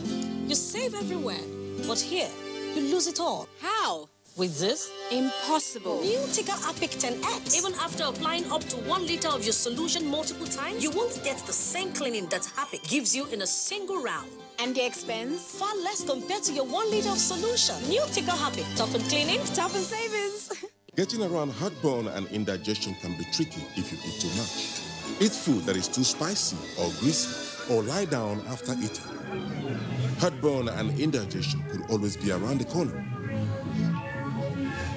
You save everywhere, but here, you lose it all. How? With this? Impossible. New Tika Apic 10X. Even after applying up to 1 liter of your solution multiple times, you won't get the same cleaning that Apic gives you in a single round. And the expense? Far less compared to your 1 liter of solution. New Tika Apic. Tough in cleaning, tough in savings. Getting around heartburn and indigestion can be tricky if you eat too much. Eat food that is too spicy or greasy, or lie down after eating. Heartburn and indigestion could always be around the corner.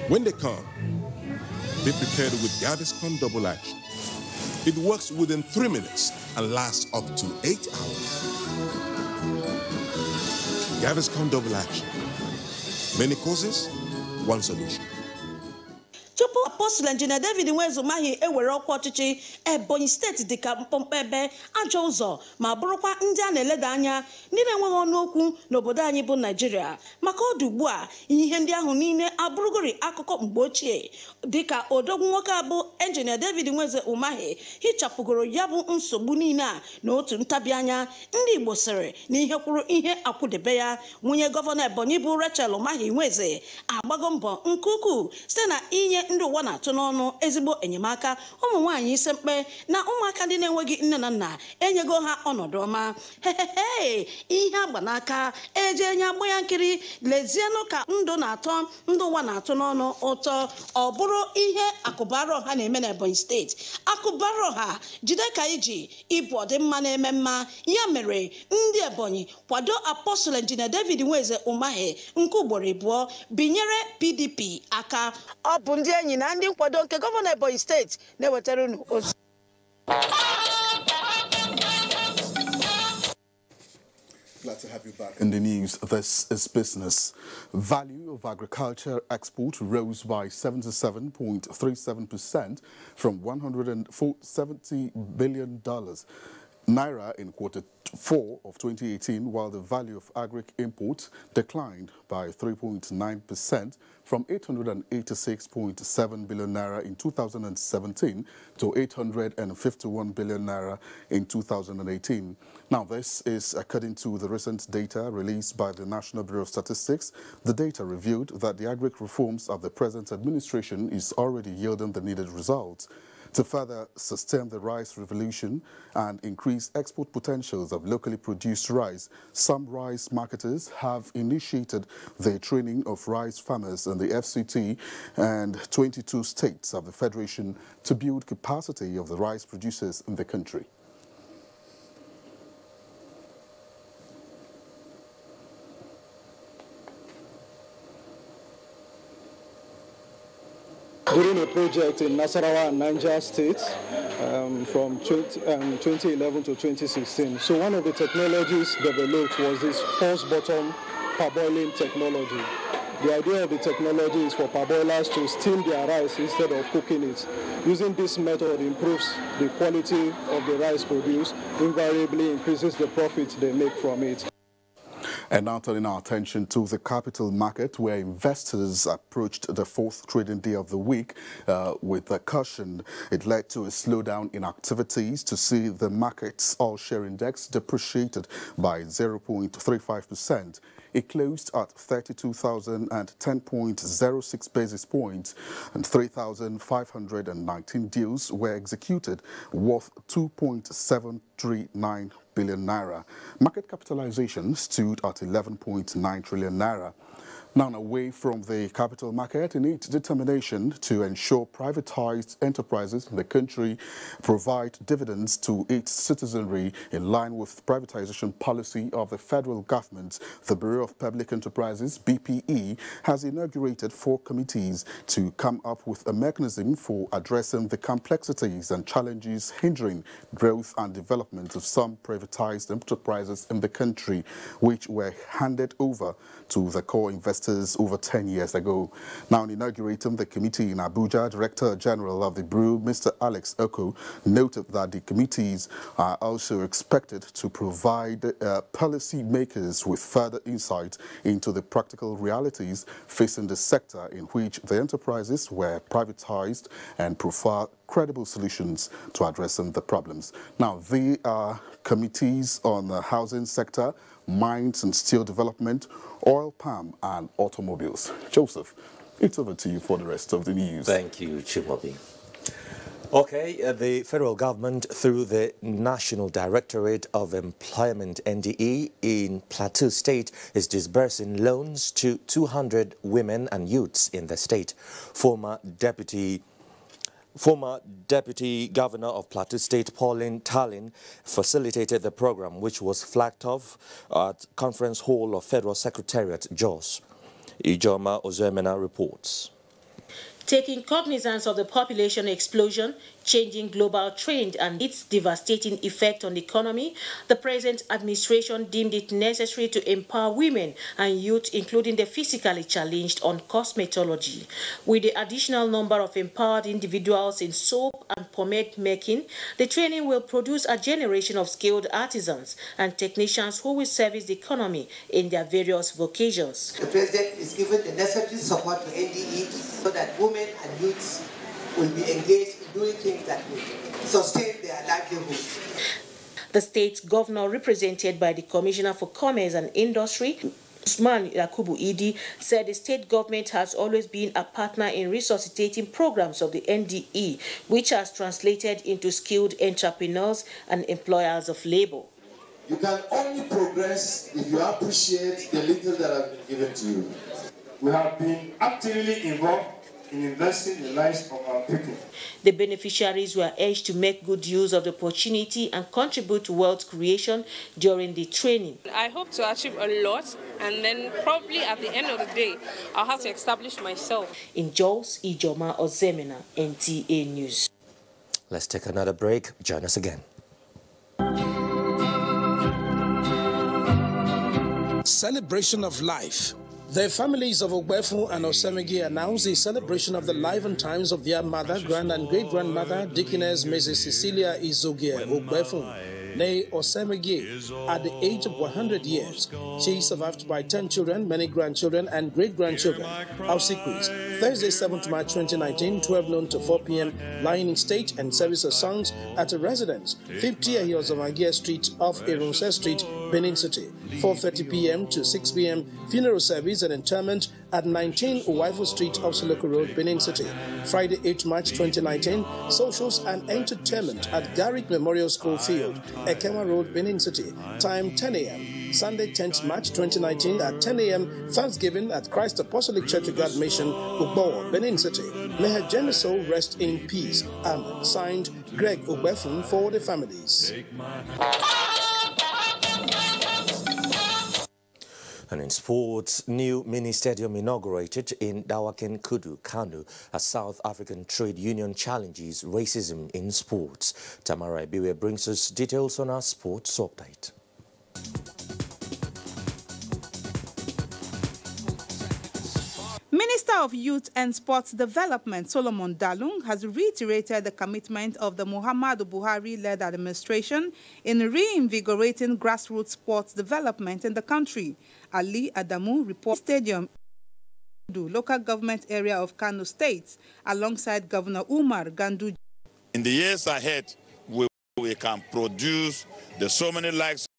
When they come, be prepared with Gaviscon Double Action. It works within 3 minutes and lasts up to 8 hours. Gaviscon Double Action. Many causes, one solution. Tupu Apostle Engineer David Nwezumahi ewere ọkwa ọchịchị Ebonyi steeti dịka mkpọmkpọ ebe ajọ ụzọ ma bụrụkwa ndị a na-eleda anya ndị na-enweghị ọnụ okwu n'obodo anyị bụ Nigeria maka ọdụ ugbu a ihe ndị ahụ niile abụrụgori akụkọ mgbe ochie dịka odogwu nwoke abụ Engineer David Nwezumahi hichapụgoro ya bụ nsogbu niile a n'otu ntabi anya ndị Igbo sịrị na ihe kwuru ihe akwụdebe ya nwunye gọvanọ Ebonyi bụ Rachel Umahi Nweze agbago mbọ nke ukwuu site na inye ndị ụwa na-atụ n'ọnụ ezigbo enyemaka ụmụ nwaanyị ise mkpe na ụmụaka ndị na-enweghị nne na nna enyego ha ọnọdụ ọma ihe agba n'aka eje enye agba ya nkiri lezienụ ka ndụ na-atọ ndị ụwa na-atụ n'ọnụ ụtọ ọ bụrụ ihe akụbara ọha na-eme na Ebonyi steeti akụbara ọha jide ka iji ịbụ ọdịmma na-eme mma ya mere ndị Ebonyi kwado Apostle Engineer David Nwezumahi nke ugboro abụọ binyere PDP aka ọ bụ ndị enyi na ndị nkwado nke gọvanọ Ebonyi steeti na-ewetara unu ozi. Glad to have you back. In the news, this is business. Value of agriculture export rose by 77.37% from $170 billion Naira in Q4 of 2018, while the value of agric imports declined by 3.9% from 886.7 billion Naira in 2017 to 851 billion Naira in 2018. Now, this is according to the recent data released by the National Bureau of Statistics. The data revealed that the agric reforms of the present administration is already yielding the needed results. To further sustain the rice revolution and increase export potentials of locally produced rice, some rice marketers have initiated the training of rice farmers in the FCT and 22 states of the Federation to build capacity of the rice producers in the country. During a project in Nasarawa and Niger states from 2011 to 2016. So one of the technologies developed was this pulse-bottom parboiling technology. The idea of the technology is for parboilers to steam their rice instead of cooking it. Using this method improves the quality of the rice produced, invariably increases the profit they make from it. And now turning our attention to the capital market, where investors approached the fourth trading day of the week with a caution. It led to a slowdown in activities to see the market's all-share index depreciated by 0.35%. It closed at 32,010.06 basis points, and 3,519 deals were executed worth 2.739 billion naira. Market capitalization stood at 11.9 trillion naira. Now, away from the capital market, in its determination to ensure privatized enterprises in the country provide dividends to its citizenry in line with privatization policy of the federal government, the Bureau of Public Enterprises, BPE, has inaugurated 4 committees to come up with a mechanism for addressing the complexities and challenges hindering growth and development of some privatized enterprises in the country, which were handed over to the core investors over 10 years ago. Now, inaugurating the committee in Abuja, Director General of the Bureau, Mr. Alex Oko, noted that the committees are also expected to provide policy makers with further insight into the practical realities facing the sector in which the enterprises were privatized and provide credible solutions to addressing the problems. Now, they are committees on the housing sector, mines and steel development, oil palm and automobiles. Joseph, it's over to you for the rest of the news. Thank you, Chimobi. Okay, the federal government, through the National Directorate of Employment, NDE, in Plateau State, is disbursing loans to 200 women and youths in the state. Former Deputy Governor of Plateau State, Pauline Tallinn, facilitated the program, which was flagged off at Conference Hall of Federal Secretariat, Jos. Ijoma Ozemena reports. Taking cognizance of the population explosion, changing global trend and its devastating effect on the economy, the present administration deemed it necessary to empower women and youth, including the physically challenged, on cosmetology. With the additional number of empowered individuals in soap and pomade making, the training will produce a generation of skilled artisans and technicians who will service the economy in their various vocations. The President is given the necessary support to NDE so that women and youths will be engaged in doing things that will sustain their livelihood. The state governor, represented by the Commissioner for Commerce and Industry, Usman Yakubu Idi, said the state government has always been a partner in resuscitating programs of the NDE, which has translated into skilled entrepreneurs and employers of labor. You can only progress if you appreciate the little that has been given to you. We have been actively involved in investing in the lives of our people. The beneficiaries were urged to make good use of the opportunity and contribute to wealth creation during the training. I hope to achieve a lot, and then probably at the end of the day, I'll have to establish myself. In Jos, Ijoma Ozemena, NTA News. Let's take another break. Join us again. Celebration of life. The families of Ogbefu and Osemegi announced the celebration of the life and times of their mother, grand and great-grandmother, Deaconess Mrs. Cecilia Izogie Ogbefu, nay Osemegi, at the age of 100 years. She is survived by 10 children, many grandchildren and great-grandchildren. Obsequies, Thursday, 7th March 2019, 12 noon to 4 p.m., lying in state and service of songs at a residence, 50 Ahiozomagia Street off Erunse Street, Benin City. 4:30 p.m. to 6 p.m. funeral service and interment at 19 Uwaifu Street off Soloko Road, Benin City. Friday, 8 March 2019, socials and entertainment at Agric Memorial School Field, Ekema Road, Benin City. Time 10 a.m. Sunday, 10th March 2019 at 10 a.m. Thanksgiving at Christ Apostolic Church of God Mission, Ugbo, Benin City. May her generous soul rest in peace. Amen. Signed, Greg Ogbefun for the families. And in sports, new mini stadium inaugurated in Dawakin Kudu, Kanu, as South African Trade Union challenges racism in sports. Tamara Ibiwe brings us details on our sports update. Minister of Youth and Sports Development Solomon Dalung has reiterated the commitment of the Muhammadu Buhari-led administration in reinvigorating grassroots sports development in the country. Ali Adamu reports stadium in the local government area of Kano State alongside Governor Umar Gandu. In the years ahead, we can produce so many likes